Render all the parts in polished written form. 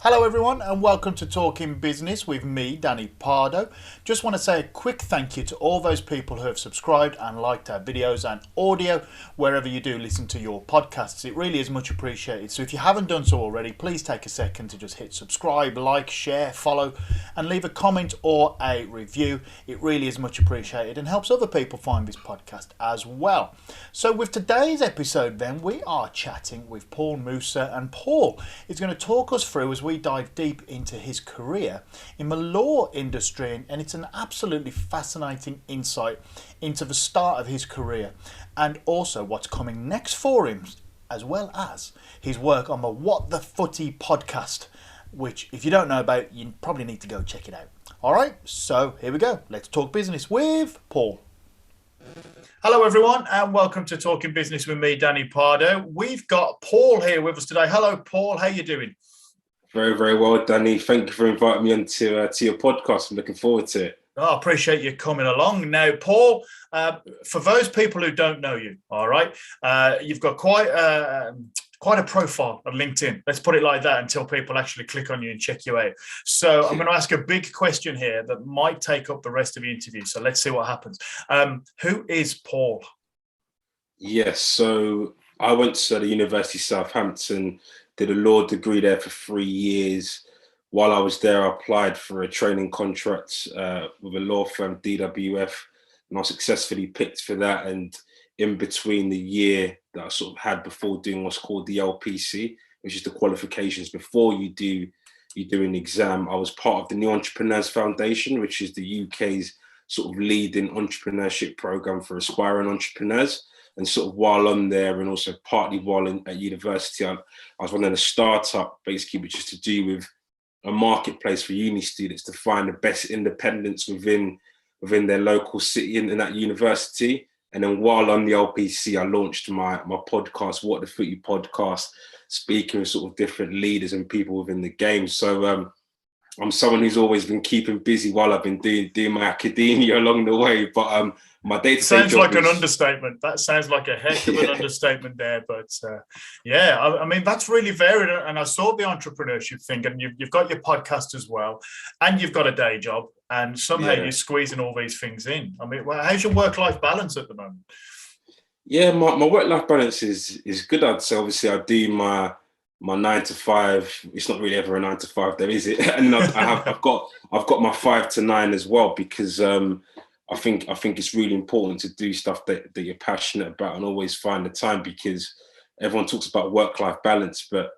Hello everyone and welcome to Talking Business with me, Danny Pardo. Just want to say a quick thank you to all those people who have subscribed and liked our videos and audio wherever you do listen to your podcasts. It really is much appreciated. So if you haven't done so already, please take a second to just hit subscribe, like, share, follow and leave a comment or a review. It really is much appreciated and helps other people find this podcast as well. So with today's episode then, we are chatting with Paul Musa, and Paul is going to talk us through as we dive deep into his career in the law industry, and it's an absolutely fascinating insight into the start of his career and also what's coming next for him, as well as his work on the What the Footie podcast, which if you don't know about, you probably need to go check it out. All right, so here we go. Let's talk business with Paul. Hello everyone and welcome to Talking Business with me, Danny Pardo. We've got Paul here with us today. Hello Paul, how you doing? Very, very well, Danny. Thank you for inviting me onto to your podcast. I'm looking forward to it. I appreciate you coming along. Now, Paul, for those people who don't know you, all right, you've got quite a profile on LinkedIn. Let's put it like that until people actually click on you and check you out. So I'm going to ask a big question here that might take up the rest of the interview. So let's see what happens. Who is Paul? Yes, so I went to the University of Southampton, did a law degree there for 3 years. While I was there, I applied for a training contract with a law firm, DWF, and I was successfully picked for that. And in between the year that I sort of had before doing what's called the LPC, which is the qualifications before you do an exam, I was part of the New Entrepreneurs Foundation, which is the UK's sort of leading entrepreneurship program for aspiring entrepreneurs. And sort of while on there, and also partly while at university, I was running a startup, basically, which is to do with a marketplace for uni students to find the best independents within their local city in that university. And then while on the LPC, I launched my podcast, What the Footie Podcast, speaking with sort of different leaders and people within the game. So I'm someone who's always been keeping busy while I've been doing my academia along the way. But my day-to-day sounds job like an understatement. That sounds like a heck of an understatement there. But I mean, that's really varied. And I saw the entrepreneurship thing, and you've got your podcast as well, and you've got a day job, and somehow you're squeezing all these things in. I mean, how's your work-life balance at the moment? Yeah, my work-life balance is good. I'd say obviously I do my 9 to 5. It's not really ever a 9 to 5 though, is it? And I've got my 5 to 9 as well, because I think it's really important to do stuff that you're passionate about and always find the time, because everyone talks about work-life balance, but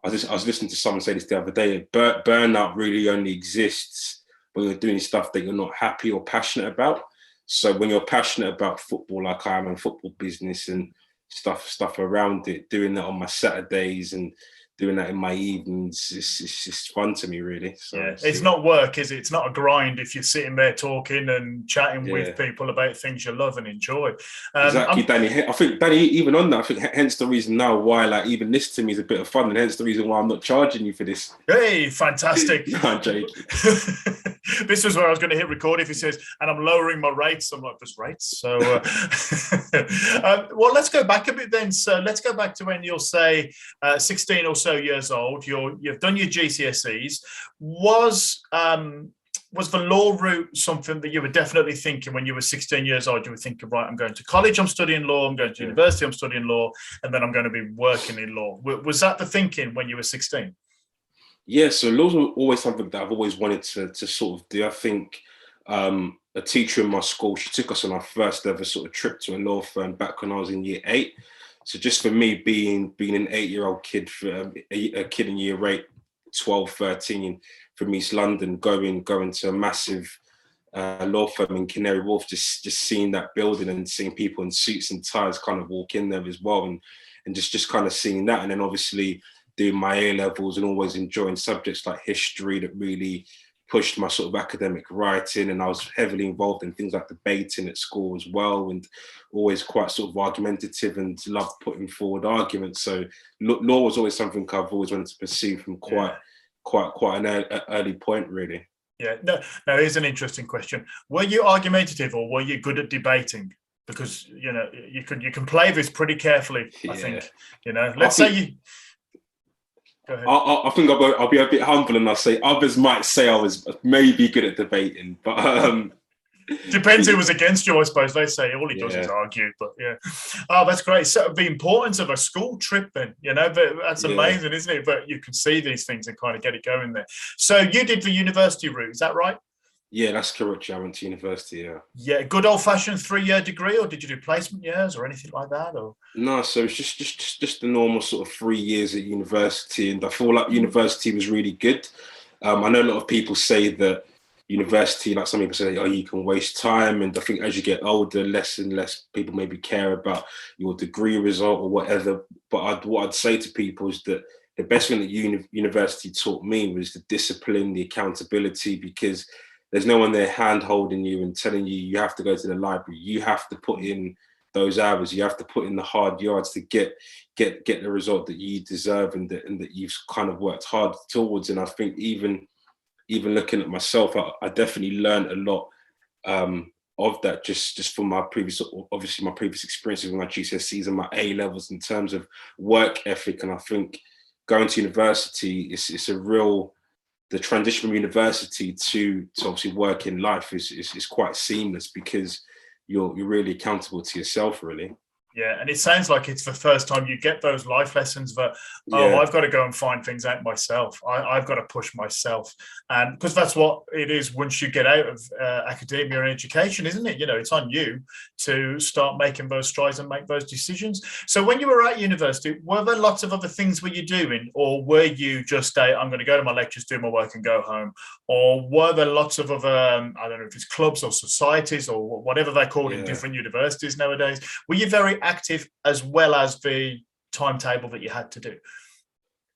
I was listening to someone say this the other day. Burnout really only exists when you're doing stuff that you're not happy or passionate about. So when you're passionate about football, like I am, and football business and stuff around it, doing that on my Saturdays and doing that in my evenings, it's just fun to me, really. So yeah, it's not work, is it? It's not a grind if you're sitting there talking and chatting with people about things you love and enjoy. Exactly, Danny. I think, Danny, even on that, I think hence the reason now why, like, even this to me is a bit of fun, and hence the reason why I'm not charging you for this. Hey, fantastic. No, I'm joking. This was where I was going to hit record if he says, and I'm lowering my rates. I'm like, there's rates. So, well, let's go back a bit then. So let's go back to when you'll say 16 or so years old, you've done your GCSEs. Was the law route something that you were definitely thinking when you were 16 years old? You were thinking, right, I'm going to college, I'm studying law, I'm going to university, I'm studying law, and then I'm going to be working in law. Was that the thinking when you were 16? Yeah, so law's always something that I've always wanted to sort of do. I think a teacher in my school, she took us on our first ever sort of trip to a law firm back when I was in year 8. So just for me, being an 8-year-old kid, a kid in year 8, 12, 13 from East London, going to a massive law firm in Canary Wharf, just seeing that building and seeing people in suits and ties kind of walk in there as well, and just kind of seeing that, and then obviously doing my A levels and always enjoying subjects like history that really pushed my sort of academic writing, and I was heavily involved in things like debating at school as well, and always quite sort of argumentative and loved putting forward arguments. So law was always something I've always wanted to pursue from quite an early point, really. Yeah, no, here's an interesting question. Were you argumentative or were you good at debating? Because, you know, you can play this pretty carefully, I think. You know, let's say you... Go ahead. I think I'll be a bit humble and I'll say others might say I was maybe good at debating, but depends who was against you, I suppose. They say all he does is yeah, argue, but yeah. Oh, that's great. So the importance of a school trip then, but that's yeah, amazing, isn't it? But you can see these things and kind of get it going there. So you did the university route, is that right? yeah, that's correct. Yeah, I went to university. Yeah. Yeah, good old-fashioned 3-year degree, or did you do placement years or anything like that? Or No, so it's just the normal sort of 3 years at university, and I feel like university was really good. I know a lot of people say that university, like some people say, oh, you can waste time, and I think as you get older, less and less people maybe care about your degree result or whatever. But what I'd say to people is that the best thing that university taught me was the discipline, the accountability, because there's no one there hand holding you and telling you you have to go to the library. You have to put in those hours. You have to put in the hard yards to get the result that you deserve and that you've kind of worked hard towards. And I think even looking at myself, I definitely learned a lot of that just from my previous experiences with my GCSEs and my A levels in terms of work ethic. And I think going to university it's a real, the transition from university to obviously work in life is quite seamless because you're really accountable to yourself, really. yeah, and it sounds like it's the first time you get those life lessons that, Yeah, I've got to go and find things out myself. I've got to push myself. And because that's what it is once you get out of academia and education, isn't it? It's on you to start making those strides and make those decisions. So when you were at university, were there lots of other things were you doing? Or were you just I'm going to go to my lectures, do my work and go home? Or were there lots of other, I don't know if it's clubs or societies or whatever they're called in yeah. different universities nowadays? Were you very active as well as the timetable that you had to do?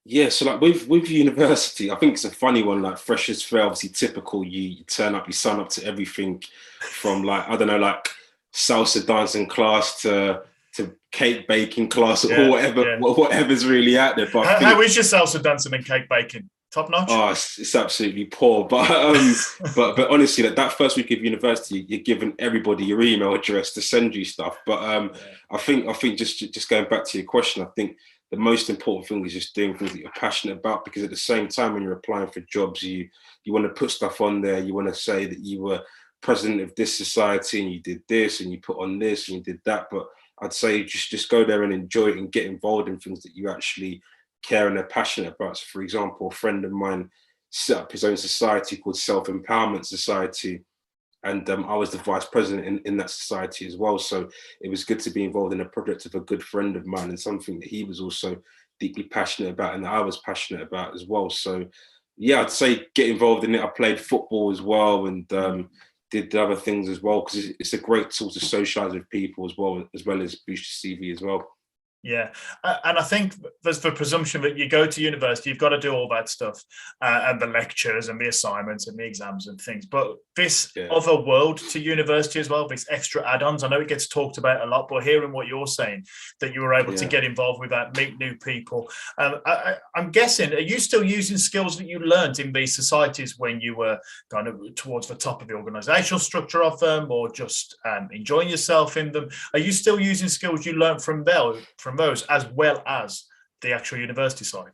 Yeah, so like with university, I think it's a funny one. Like freshers fair, obviously typical. You turn up, you sign up to everything, from like I don't know, like salsa dancing class to cake baking class or whatever's really out there. But I think how is your salsa dancing and cake baking? Top notch? oh, it's absolutely poor. But but honestly, that first week of university, you're giving everybody your email address to send you stuff. But I think just going back to your question, I think the most important thing is just doing things that you're passionate about, because at the same time when you're applying for jobs, you want to put stuff on there. You want to say that you were president of this society and you did this and you put on this and you did that. But I'd say just go there and enjoy it and get involved in things that you actually care and are passionate about. So for example, a friend of mine set up his own society called Self-Empowerment Society. And I was the vice president in that society as well. So it was good to be involved in a project of a good friend of mine and something that he was also deeply passionate about and that I was passionate about as well. So yeah, I'd say get involved in it. I played football as well and did other things as well, because it's a great tool to socialize with people as well as boost your CV as well. Yeah, and I think there's the presumption that you go to university, you've got to do all that stuff, and the lectures and the assignments and the exams and things. But this other world to university as well, these extra add-ons, I know it gets talked about a lot, but hearing what you're saying, that you were able to get involved with that, meet new people. I'm guessing, are you still using skills that you learned in these societies when you were kind of towards the top of the organizational structure of them, or just enjoying yourself in them? Are you still using skills you learned from those as well as the actual university side?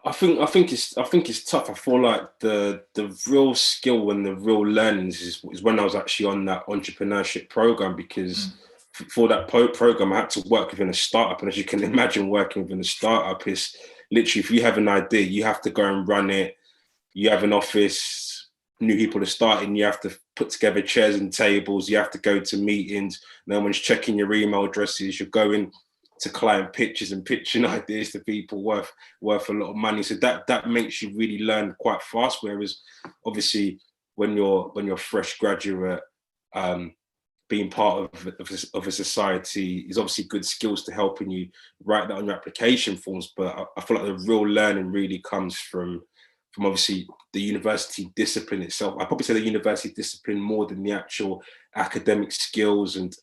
I think it's tough. I feel like the real skill and the real learnings is when I was actually on that entrepreneurship program, because for that program I had to work within a startup, and as you can imagine, working within a startup is literally, if you have an idea, you have to go and run it. You have an office, new people are starting, you have to put together chairs and tables, you have to go to meetings, no one's checking your email addresses, you're going to client pitches and pitching ideas to people worth a lot of money. So that makes you really learn quite fast. Whereas obviously when you're a fresh graduate, being part of a society is obviously good skills to helping you write that on your application forms. But I feel like the real learning really comes from obviously the university discipline itself. I probably say the university discipline more than the actual academic skills and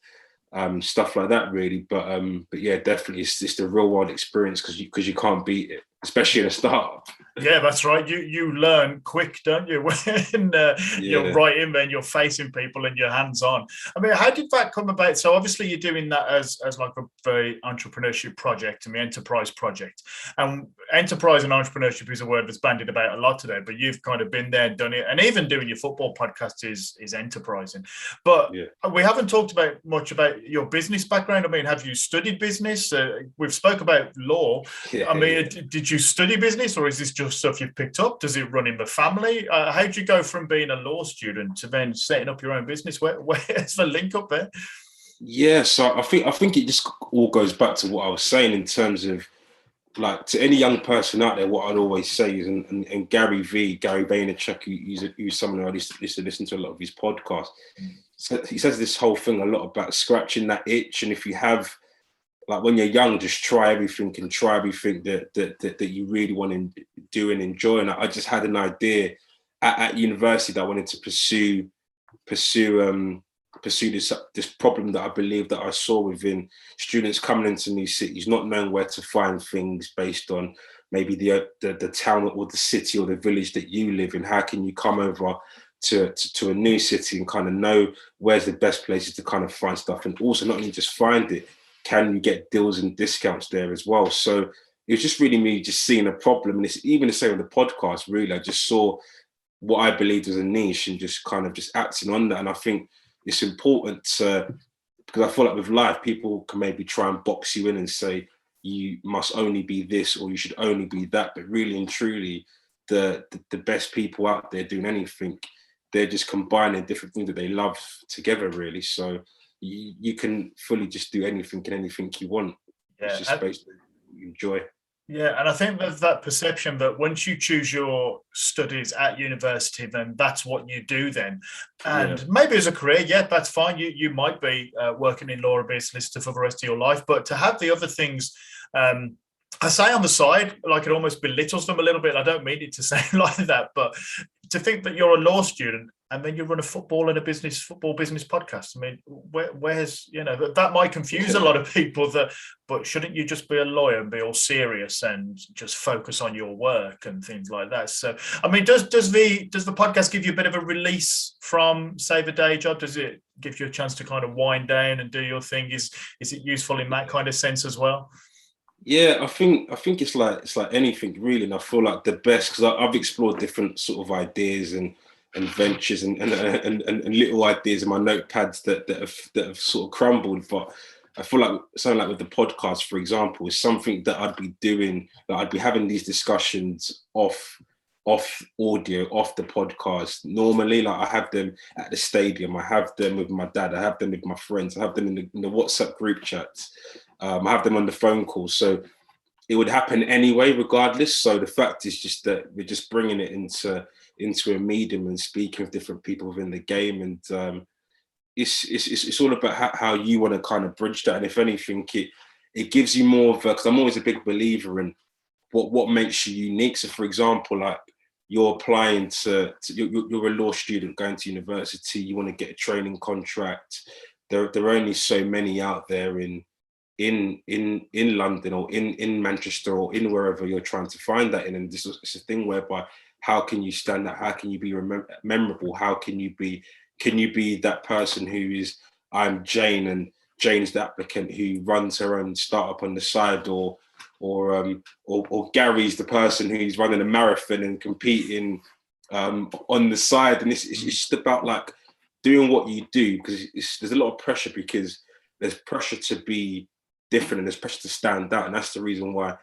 stuff like that, really. But yeah, definitely it's the real world experience, because you can't beat it, especially in a startup. Yeah, that's right. You learn quick, don't you? When you're Yeah, right in there and you're facing people and you're hands on. I mean, how did that come about? So obviously you're doing that as like a very entrepreneurship project and the enterprise project. And enterprise and entrepreneurship is a word that's bandied about a lot today, but you've kind of been there and done it. And even doing your football podcast is enterprising. But yeah, we haven't talked about much about your business background. I mean, have you studied business? We've spoke about law. yeah, I mean, yeah. did you study business, or is this just stuff you've picked up? Does it run in the family? How did you go from being a law student to then setting up your own business? Where's the link up there? Yeah, so I think it just all goes back to what I was saying in terms of like to any young person out there, what I'd always say is, and Gary Vaynerchuk, who's someone who I used to listen to a lot of his podcasts. So he says this whole thing a lot about scratching that itch, and if you have like when you're young, just try everything and try everything that you really want to do and enjoy. And I just had an idea at university that I wanted to pursue this problem that I believe that I saw within students coming into new cities, not knowing where to find things based on maybe the town or the city or the village that you live in. How can you come over to a new city and kind of know where's the best places to kind of find stuff, and also not only just find it, can you get deals and discounts there as well? So it was just really me just seeing a problem, and it's even the same with the podcast. Really, I just saw what I believed was a niche and just kind of just acting on that. And I think it's important because I feel like with life, people can maybe try and box you in and say you must only be this or you should only be that. But really and truly, the best people out there doing anything, they're just combining different things that they love together, really. So you can fully just do anything and anything you want. It's just Yeah. based on what you enjoy. Yeah, and I think there's that perception that once you choose your studies at university, then that's what you do then. Yeah, And maybe as a career, yeah, that's fine. You might be working in law or be a solicitor for the rest of your life, but to have the other things, I say on the side, like it almost belittles them a little bit. I don't mean it to say like that, but to think that you're a law student and then you run a football business podcast. I mean, where's that might confuse a lot of people. But shouldn't you just be a lawyer and be all serious and just focus on your work and things like that? So, I mean, does the podcast give you a bit of a release from, say, the day job? Does it give you a chance to kind of wind down and do your thing? Is it useful in that kind of sense as well? yeah. I think it's like anything really, and I feel like the best because I've explored different sort of ideas and ventures and little ideas in my notepads that have sort of crumbled. But I feel like something like with the podcast, for example, is something that I'd be doing, that I'd be having these discussions off audio, off the podcast. Normally, like I have them at the stadium, I have them with my dad, I have them with my friends, I have them in the WhatsApp group chats, I have them on the phone calls. So it would happen anyway, regardless. So the fact is just that we're just bringing it into a medium and speaking with different people within the game, and it's all about how you want to kind of bridge that. And if anything, it gives you more of because I'm always a big believer in what makes you unique. So, for example, like you're applying you're a law student going to university, you want to get a training contract. There are only so many out there in London or in Manchester or in wherever you're trying to find that in. And this is it's a thing whereby how can you stand out? How can you be memorable? How can you be that person who is I'm Jane and Jane's the applicant who runs her own startup on the side, or Gary's the person who's running a marathon and competing on the side. And it's just about like doing what you do because there's a lot of pressure because there's pressure to be different and there's pressure to stand out. And that's the reason why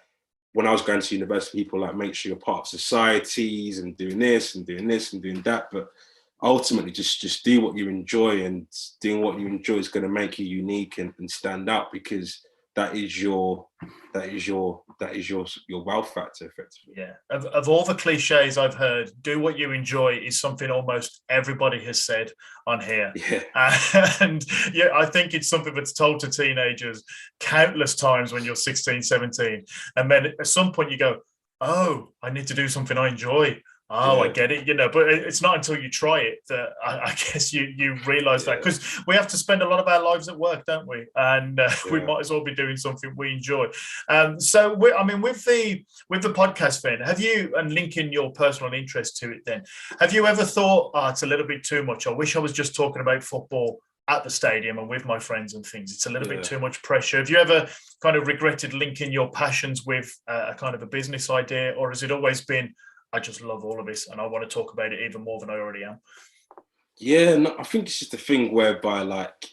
when I was going to university, people like make sure you're part of societies and doing this and doing this and doing that. But ultimately just do what you enjoy, and doing what you enjoy is going to make you unique and stand out because that is your wow factor effectively. Yeah, of all the cliches I've heard, do what you enjoy is something almost everybody has said on here. Yeah. And yeah, I think it's something that's told to teenagers countless times when you're 16, 17. And then at some point you go, oh, I need to do something I enjoy. Oh, I get it, but it's not until you try it that I guess you realise that, because we have to spend a lot of our lives at work, don't we? And we might as well be doing something we enjoy. So, with the podcast, then, have you, and linking your personal interest to it, then, have you ever thought, it's a little bit too much? I wish I was just talking about football at the stadium and with my friends and things. It's a little bit too much pressure. Have you ever kind of regretted linking your passions with a kind of a business idea, or has it always been, I just love all of this and I want to talk about it even more than I already am? Yeah, no, I think it's just a thing whereby like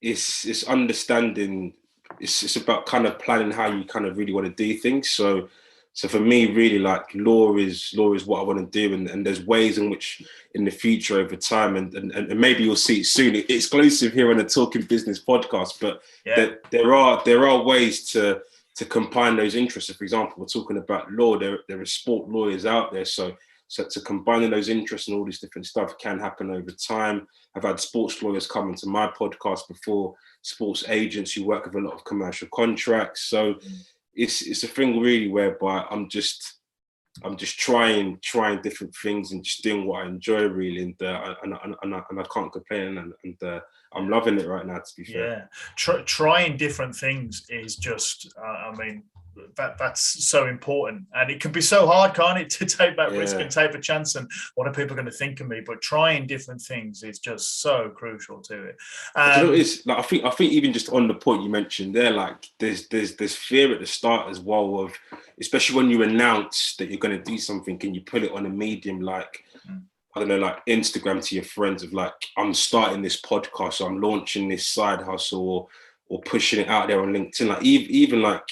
it's understanding. It's about kind of planning how you kind of really want to do things. So for me, really, like law is what I want to do, and there's ways in which in the future over time, and maybe you'll see it soon. It's exclusive here on the Talking Business podcast, but there are ways to combine those interests. So for example, we're talking about law. There are sport lawyers out there, so to combining those interests and all this different stuff can happen over time. I've had sports lawyers come into my podcast before, sports agents who work with a lot of commercial contracts. So it's a thing really whereby I'm just trying different things and just doing what I enjoy really, and I can't complain, and I'm loving it right now, to be fair. Trying different things is just that's so important, and it can be so hard, can't it, to take that risk and take a chance, and what are people going to think of me? But trying different things is just so crucial to it. You know what it is? Like, I think even just on the point you mentioned there, like there's fear at the start as well, of especially when you announce that you're going to do something and you put it on a medium like I don't know, like Instagram to your friends, of like, I'm starting this podcast, or I'm launching this side hustle, or pushing it out there on LinkedIn, like even like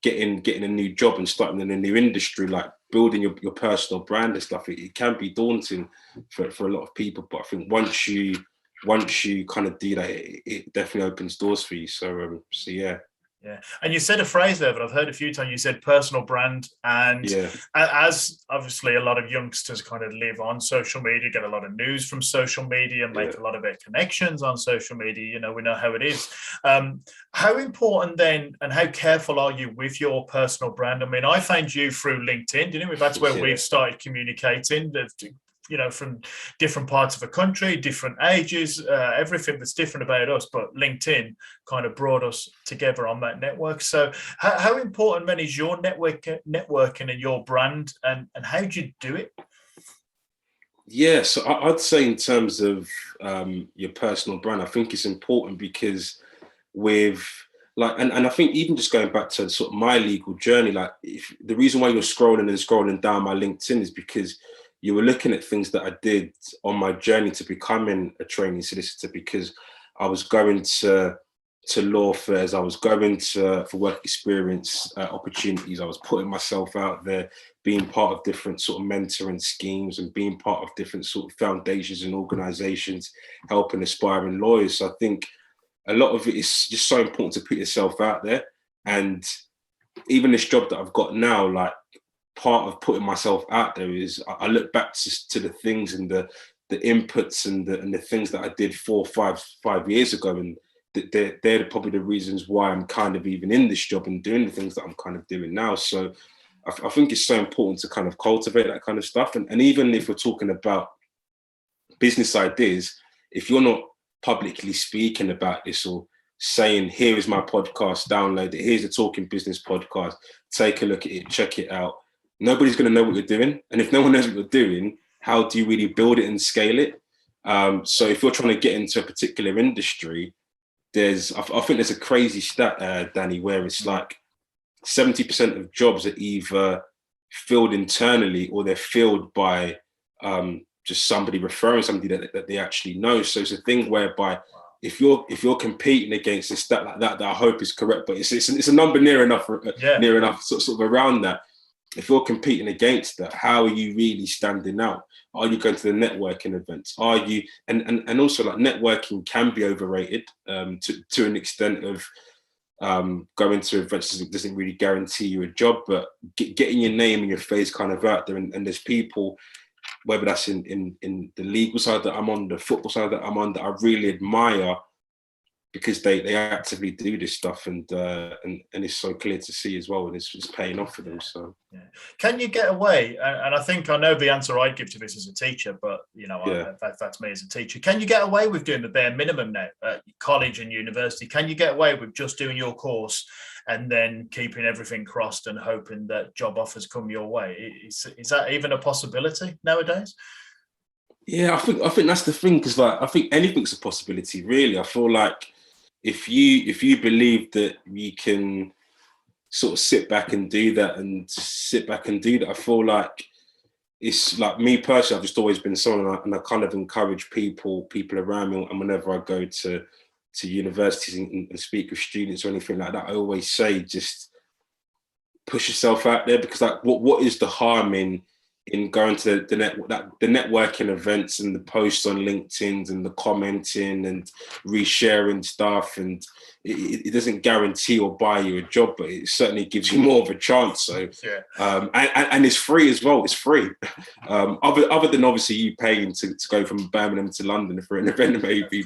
getting a new job and starting in a new industry, like building your personal brand and stuff. It can be daunting for a lot of people, but I think once you kind of do that, it definitely opens doors for you. So yeah. Yeah, and you said a phrase there that I've heard a few times. You said personal brand, and as obviously a lot of youngsters kind of live on social media, get a lot of news from social media, make a lot of their connections on social media. We know how it is. How important then, and how careful are you with your personal brand? I mean, I found you through LinkedIn. That's where we've started communicating. From different parts of the country, different ages, everything that's different about us. But LinkedIn kind of brought us together on that network. So how important, then, is your networking and your brand, and how do you do it? Yeah, so I'd say in terms of your personal brand, I think it's important because with like, and I think even just going back to sort of my legal journey, like the reason why you're scrolling down my LinkedIn is because you were looking at things that I did on my journey to becoming a trainee solicitor, because I was going to law fairs, I was going for work experience opportunities, I was putting myself out there, being part of different sort of mentoring schemes and being part of different sort of foundations and organizations, helping aspiring lawyers. So I think a lot of it is just so important to put yourself out there. And even this job that I've got now, like, part of putting myself out there is I look back to the things and the inputs and the things that I did 4 or 5 years ago, and they're probably the reasons why I'm kind of even in this job and doing the things that I'm kind of doing now. So I think it's so important to kind of cultivate that kind of stuff. And even if we're talking about business ideas, if you're not publicly speaking about this or saying, here is my podcast, download it, here's the Talking Business podcast, take a look at it, check it out, nobody's going to know what you're doing. And if no one knows what you're doing, how do you really build it and scale it? So if you're trying to get into a particular industry, I think there's a crazy stat, Danny, where it's like 70% of jobs are either filled internally or they're filled by just somebody referring somebody that they actually know. So it's a thing whereby if you're competing against a stat like that I hope is correct, but it's a number near enough sort of around that. If you're competing against that, how are you really standing out? Are you going to the networking events? Are you, and also, like, networking can be overrated to an extent of going to events doesn't really guarantee you a job, but getting your name and your face kind of out there, and there's people, whether that's in the legal side that I'm on, the football side that I'm on, that I really admire, because they actively do this stuff, and it's so clear to see as well, and it's paying off for them. So can you get away? And I think I know the answer I'd give to this as a teacher, but that's me as a teacher. Can you get away with doing the bare minimum now at college and university? Can you get away with just doing your course and then keeping everything crossed and hoping that job offers come your way? Is that even a possibility nowadays? Yeah, I think that's the thing, because I think anything's a possibility, really. I feel like if you believe that you can sort of sit back and do that, I feel like it's like, me personally, I've just always been someone, and I kind of encourage people around me, and whenever I go to universities and speak with students or anything like that, I always say, just push yourself out there, because like, what is the harm in going to the networking events and the posts on LinkedIn and the commenting and resharing stuff, and it doesn't guarantee or buy you a job, but it certainly gives you more of a chance. So and it's free as well. It's free, other than obviously you paying to go from Birmingham to London for an event maybe,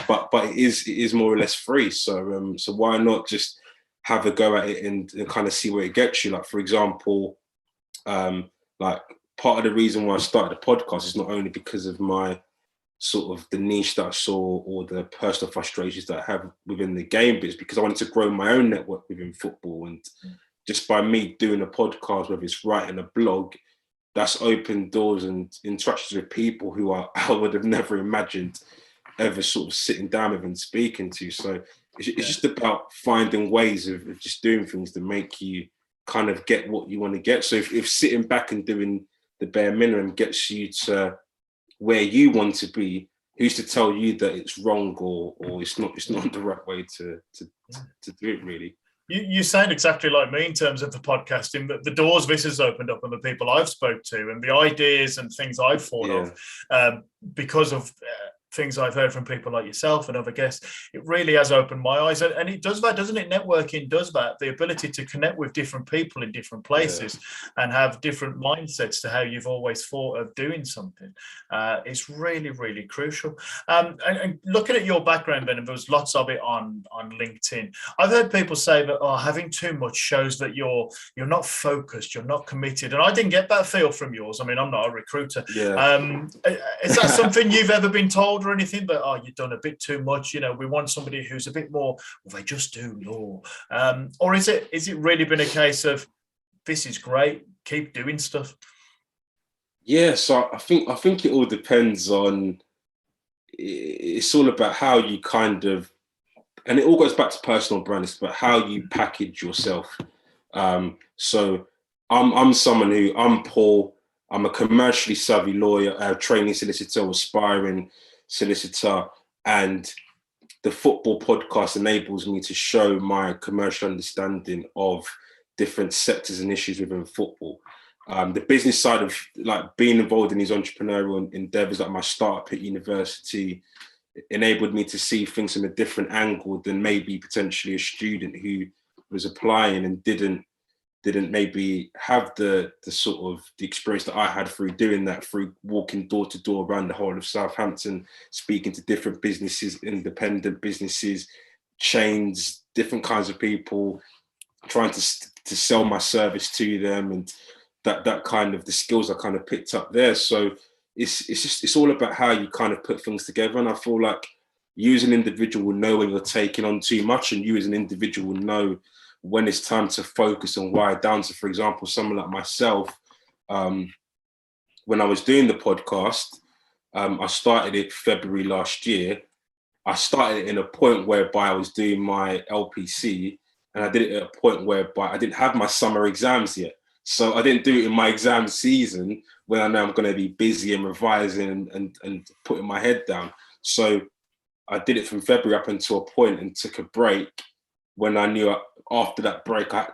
but it is more or less free. So so why not just have a go at it and kind of see where it gets you? Like, for example, like, part of the reason why I started the podcast is not only because of my sort of the niche that I saw, or the personal frustrations that I have within the game, but it's because I wanted to grow my own network within football. And just by me doing a podcast, whether it's writing a blog, that's opened doors and interactions with people who I would have never imagined ever sort of sitting down with and speaking to. So it's just about finding ways of just doing things that make you kind of get what you want to get. So if sitting back and doing the bare minimum gets you to where you want to be, who's to tell you that it's wrong or it's not the right way to do it, really? You sound exactly like me in terms of the podcasting, but the doors this has opened up, and the people I've spoke to, and the ideas and things I've thought of because of things I've heard from people like yourself and other guests. It really has opened my eyes, and it does that, doesn't it? Networking does that, the ability to connect with different people in different places and have different mindsets to how you've always thought of doing something. It's really, really crucial. And looking at your background, Ben, and there was lots of it on LinkedIn, I've heard people say that having too much shows that you're not focused, you're not committed, and I didn't get that feel from yours. I mean, I'm not a recruiter. Is that something you've ever been told or anything? But you've done a bit too much, we want somebody who's a bit more, well, they just do law, or is it really been a case of, this is great, keep doing stuff? So I think it all depends on, it's all about how you kind of, and it all goes back to personal brand. It's about how you package yourself. So I'm someone I'm Paul. I'm a commercially savvy lawyer, a trainee solicitor, aspiring solicitor, and the football podcast enables me to show my commercial understanding of different sectors and issues within football. The business side of like being involved in these entrepreneurial endeavors, like my startup at university, enabled me to see things from a different angle than maybe potentially a student who was applying and didn't maybe have the sort of the experience that I had through doing that, through walking door to door around the whole of Southampton, speaking to different businesses, independent businesses, chains, different kinds of people, trying to sell my service to them, and that kind of the skills I kind of picked up there. So it's all about how you kind of put things together. And I feel like you as an individual will know when you're taking on too much, and you as an individual will know when it's time to focus and wire down. So, for example, someone like myself, when I was doing the podcast, I started it February last year. I started it in a point whereby I was doing my LPC, and I did it at a point whereby I didn't have my summer exams yet. So I didn't do it in my exam season when I know I'm going to be busy and revising and putting my head down. So I did it from February up until a point and took a break when I knew after that break, I had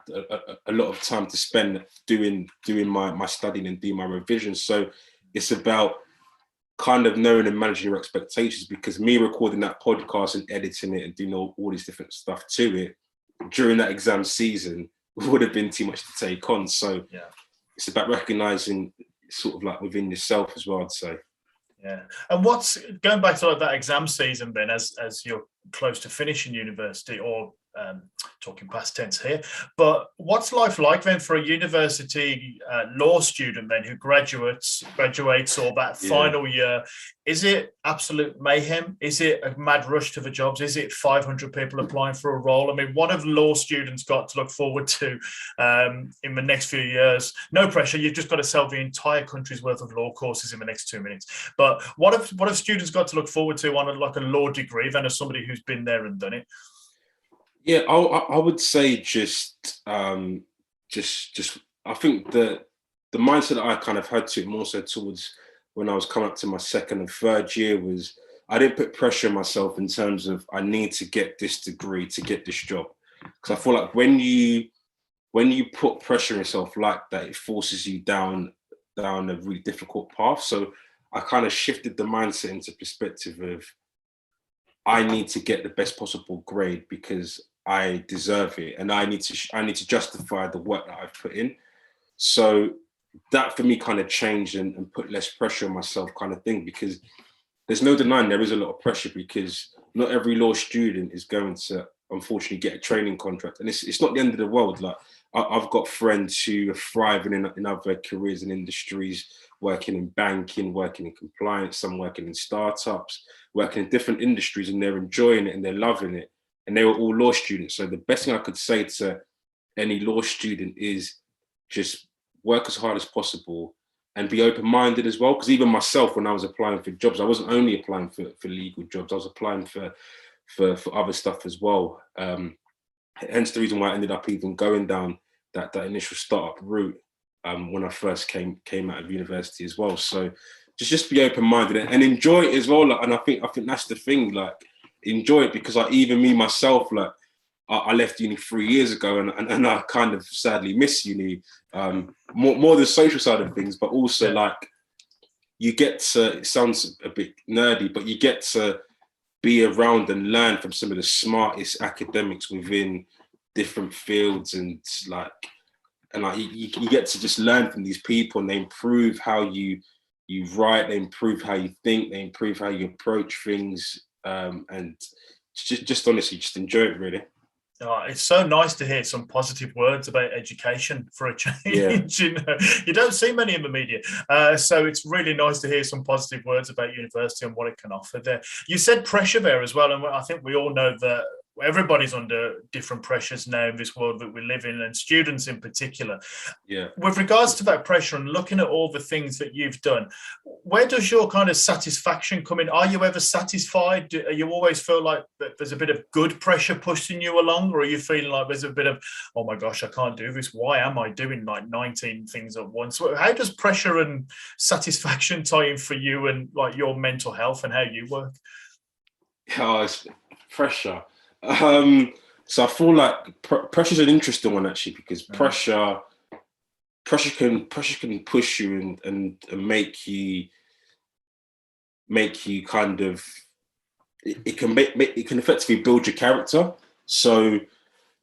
a lot of time to spend doing my studying and doing my revisions. So it's about kind of knowing and managing your expectations, because me recording that podcast and editing it and doing all this different stuff to it during that exam season would have been too much to take on. So it's about recognizing sort of like within yourself as well, I'd say. Yeah. And what's going back to like that exam season, Ben, as you're close to finishing university, or talking past tense here, but what's life like then for a university law student then who graduates or that final year? Is it absolute mayhem? Is it a mad rush to the jobs? Is it 500 people applying for a role? I mean, what have law students got to look forward to in the next few years? No pressure. You've just got to sell the entire country's worth of law courses in the next 2 minutes. But what have students got to look forward to on a law degree than as somebody who's been there and done it? Yeah, I would say just I think the mindset that I kind of had to more so towards when I was coming up to my second and third year was I didn't put pressure on myself in terms of I need to get this degree to get this job, because I feel like when you put pressure on yourself like that, it forces you down a really difficult path. So I kind of shifted the mindset into perspective of I need to get the best possible grade because I deserve it, and I need to justify the work that I've put in. So that for me kind of changed and put less pressure on myself, kind of thing, because there's no denying there is a lot of pressure, because not every law student is going to unfortunately get a training contract, and it's not the end of the world. Like I've got friends who are thriving in other careers and industries, working in banking, working in compliance, some working in startups, working in different industries, and they're enjoying it and they're loving it. And they were all law students. So the best thing I could say to any law student is just work as hard as possible and be open-minded as well. Because even myself, when I was applying for jobs, I wasn't only applying for legal jobs, I was applying for other stuff as well. Hence the reason why I ended up even going down that initial startup route when I first came out of university as well. So just be open-minded and enjoy it as well. Like, and I think that's the thing, like, enjoy it, because even me myself, like I left uni 3 years ago and I kind of sadly miss uni, more the social side of things, but also like you get to, it sounds a bit nerdy, but you get to be around and learn from some of the smartest academics within different fields, and you get to just learn from these people, and they improve how you write, they improve how you think, they improve how you approach things, and just honestly just enjoy it, really. Oh, it's so nice to hear some positive words about education for a change. Yeah. You don't see many in the media. So it's really nice to hear some positive words about university and what it can offer there. You said pressure there as well. And I think we all know that everybody's under different pressures now in this world that we live in, and students in particular. Yeah. With regards to that pressure and looking at all the things that you've done, where does your kind of satisfaction come in? Are you ever satisfied? Do you always feel like that there's a bit of good pressure pushing you along, or are you feeling like there's a bit of, oh my gosh, I can't do this. Why am I doing like 19 things at once? How does pressure and satisfaction tie in for you and like your mental health and how you work? Oh, it's pressure. So I feel like pressure is an interesting one, actually, because pressure can push you and make you kind of, it can effectively build your character. So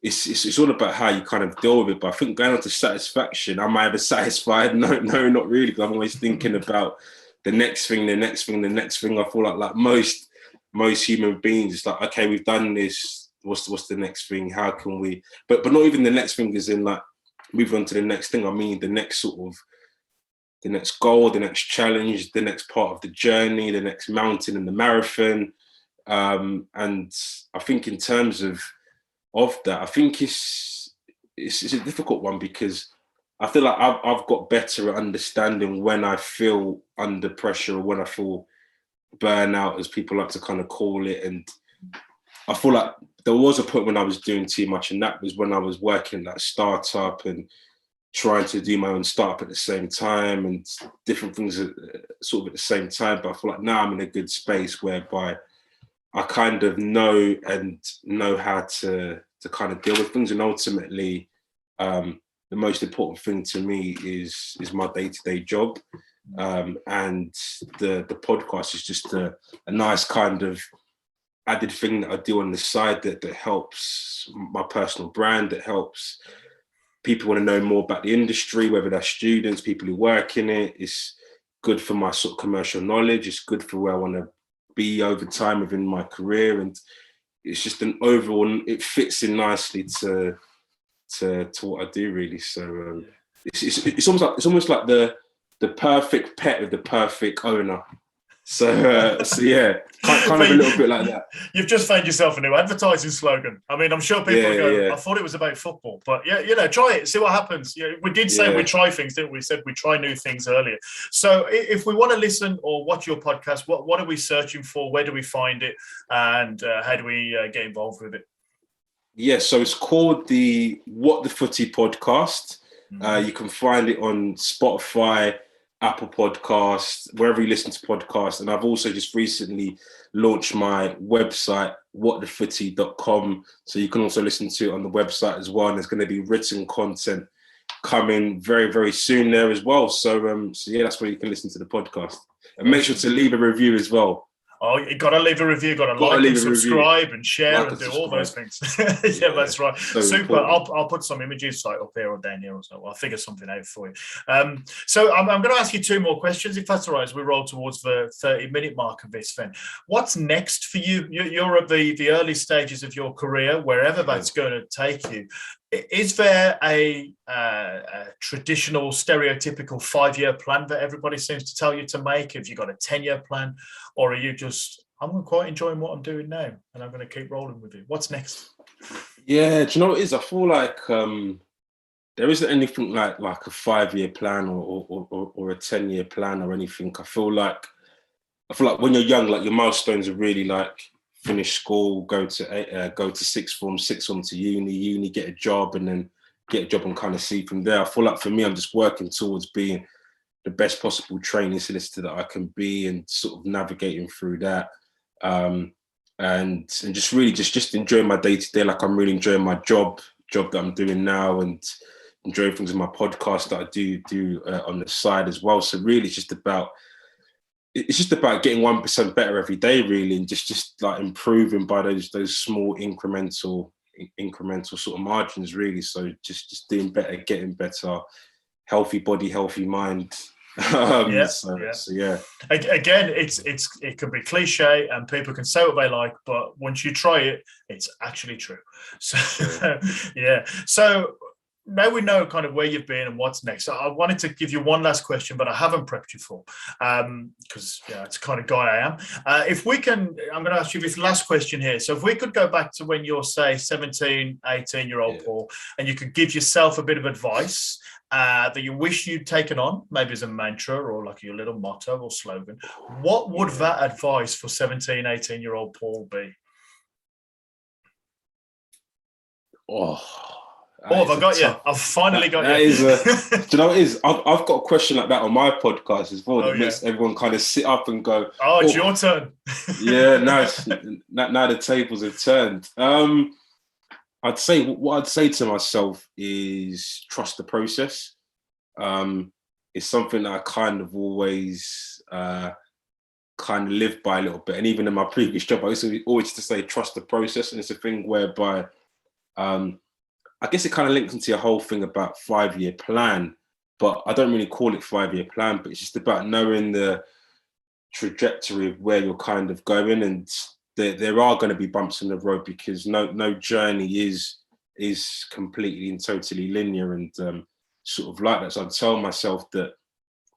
it's all about how you kind of deal with it. But I think going on to satisfaction, am I ever satisfied? No, not really, because I'm always thinking about the next thing. I feel like most human beings, it's like, okay, we've done this. What's the next thing? How can we? But not even the next thing is in like move on to the next thing. I mean, the next goal, the next challenge, the next part of the journey, the next mountain in the marathon. And I think in terms of that, I think it's a difficult one, because I feel like I've got better at understanding when I feel under pressure or when I feel burnout, as people like to kind of call it. And I feel like there was a point when I was doing too much, and that was when I was working that startup and trying to do my own startup at the same time and different things sort of at the same time. But I feel like now I'm in a good space whereby I kind of know how to kind of deal with things. And ultimately, the most important thing to me is my day-to-day job. And the podcast is just a nice kind of added thing that I do on the side that helps my personal brand, that helps people want to know more about the industry, whether they're students, people who work in it. good for my sort of commercial knowledge. It's good for where I want to be over time within my career, and it's just an overall. It fits in nicely to what I do, really. So it's almost like the perfect pet with the perfect owner. So yeah, kind of a little bit like that. You've just found yourself a new advertising slogan. I mean, I'm sure people go, I thought it was about football, but try it, see what happens. We did say we try things, didn't we? Said we try new things earlier. So if we want to listen or watch your podcast, what are we searching for? Where do we find it? And how do we get involved with it? Yeah, so it's called the What the Footie Podcast. You can find it on Spotify, Apple Podcasts, wherever you listen to podcasts. And I've also just recently launched my website, whatthefootie.com. So you can also listen to it on the website as well. And there's going to be written content coming very, very soon there as well. So that's where you can listen to the podcast. And make sure to leave a review as well. Oh, you got to leave a review, got to like and subscribe and share and do all those things. That's right. So super. I'll put some images up here or down here or so. I'll figure something out for you. So I'm going to ask you two more questions, if that's all right, as we roll towards the 30-minute mark of this, Sven. What's next for you? You're at the early stages of your career, wherever that's going to take you. Is there a traditional, stereotypical 5-year plan that everybody seems to tell you to make? Have you got a 10-year plan? Or are you just, I'm quite enjoying what I'm doing now and I'm going to keep rolling with it? What's next? Yeah, do you know what it is? I feel like there isn't anything like a 5-year plan or a 10-year plan or anything. I feel like when you're young, like your milestones are really like finish school, go to sixth form to uni, get a job, and then get a job and kind of see from there. I feel like for me, I'm just working towards being the best possible trainee solicitor that I can be, and sort of navigating through that, and just really just enjoying my day to day. Like I'm really enjoying my job that I'm doing now, and enjoying things in my podcast that I do on the side as well. So really, it's just about getting 1% better every day, really, and just like improving by those small incremental sort of margins, really. So just doing better, getting better, healthy body, healthy mind. Again, it can be cliche and people can say what they like, but once you try it, it's actually true. So So now we know kind of where you've been and what's next. So I wanted to give you one last question, but I haven't prepped you for, because it's the kind of guy I am. I'm going to ask you this last question here. So if we could go back to when you're, say, 17, 18-year-old Paul, and you could give yourself a bit of advice that you wish you'd taken on, maybe as a mantra or like your little motto or slogan, what would that advice for 17, 18-year-old Paul be? Have I got you? I've finally got you. Do you know what it is? I've got a question like that on my podcast as well that makes everyone kind of sit up and go, it's your turn. Now the tables have turned. I'd say what I'd say to myself is trust the process. It's something that I kind of always kind of live by a little bit. And even in my previous job, I always to say trust the process. And it's a thing whereby I guess it kind of links into your whole thing about 5-year plan, but I don't really call it 5-year plan, but it's just about knowing the trajectory of where you're kind of going. And there are going to be bumps in the road, because no journey is completely and totally linear and sort of like that. So I'd tell myself that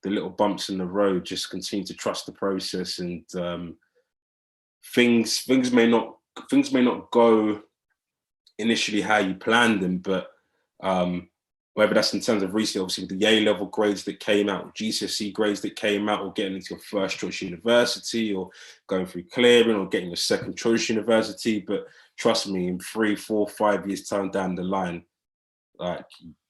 the little bumps in the road, just continue to trust the process, and things may not go initially how you planned them, but whether that's in terms of recently, obviously the A-level grades that came out, or GCSE grades that came out, or getting into your first choice university, or going through clearing, or getting your second choice university. But trust me, in 3, 4, 5 years time down the line, like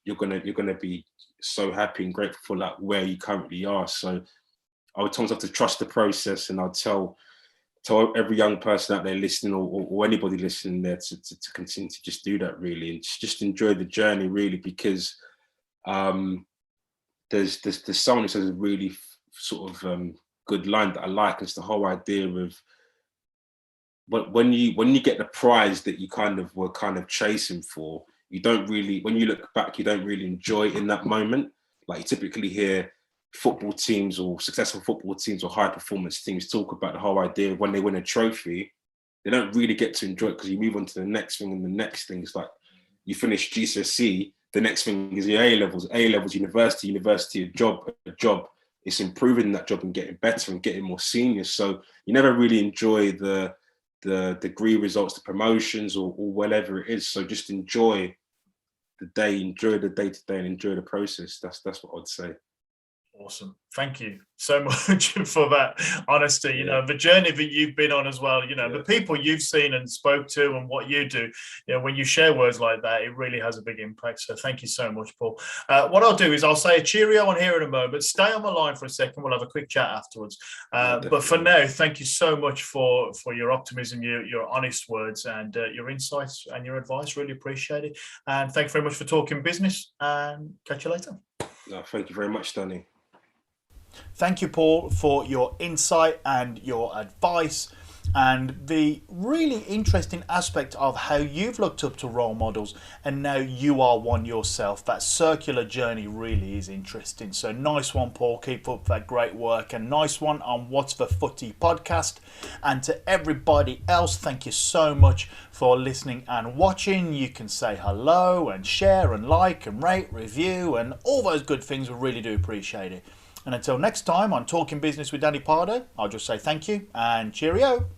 you're gonna be so happy and grateful for like where you currently are. So I would tell myself to trust the process, and I'll tell every young person out there listening, or anybody listening there, to continue to just do that, really, and just enjoy the journey, really, because there's someone who says a really sort of good line that I like. It's the whole idea of when you get the prize that you were chasing for, you don't really, when you look back, you don't really enjoy it in that moment. Like you typically hear football teams or successful football teams or high performance teams talk about the whole idea of when they win a trophy, they don't really get to enjoy it because you move on to the next thing, and the next thing is like you finish GCSE, the next thing is your A levels, university, a job. It's improving that job and getting better and getting more senior. So you never really enjoy the degree results, the promotions, or whatever it is. So just enjoy the day, enjoy the day to day, and enjoy the process. That's what I'd say. Awesome. Thank you so much for that honesty. You know, the journey that you've been on as well, you know, the people you've seen and spoke to and what you do, you know, when you share words like that, it really has a big impact. So thank you so much, Paul. What I'll do is I'll say a cheerio on here in a moment. Stay on the line for a second. We'll have a quick chat afterwards. But for now, thank you so much for your optimism, your honest words, and your insights and your advice. Really appreciate it. And thank you very much for talking business, and catch you later. No, thank you very much, Danny. Thank you, Paul, for your insight and your advice, and the really interesting aspect of how you've looked up to role models and now you are one yourself. That circular journey really is interesting. So nice one, Paul. Keep up that great work, and nice one on What's the Footie podcast. And to everybody else, thank you so much for listening and watching. You can say hello and share and like and rate, review, and all those good things. We really do appreciate it. And until next time on Talking Business with Danny Pardo, I'll just say thank you and cheerio.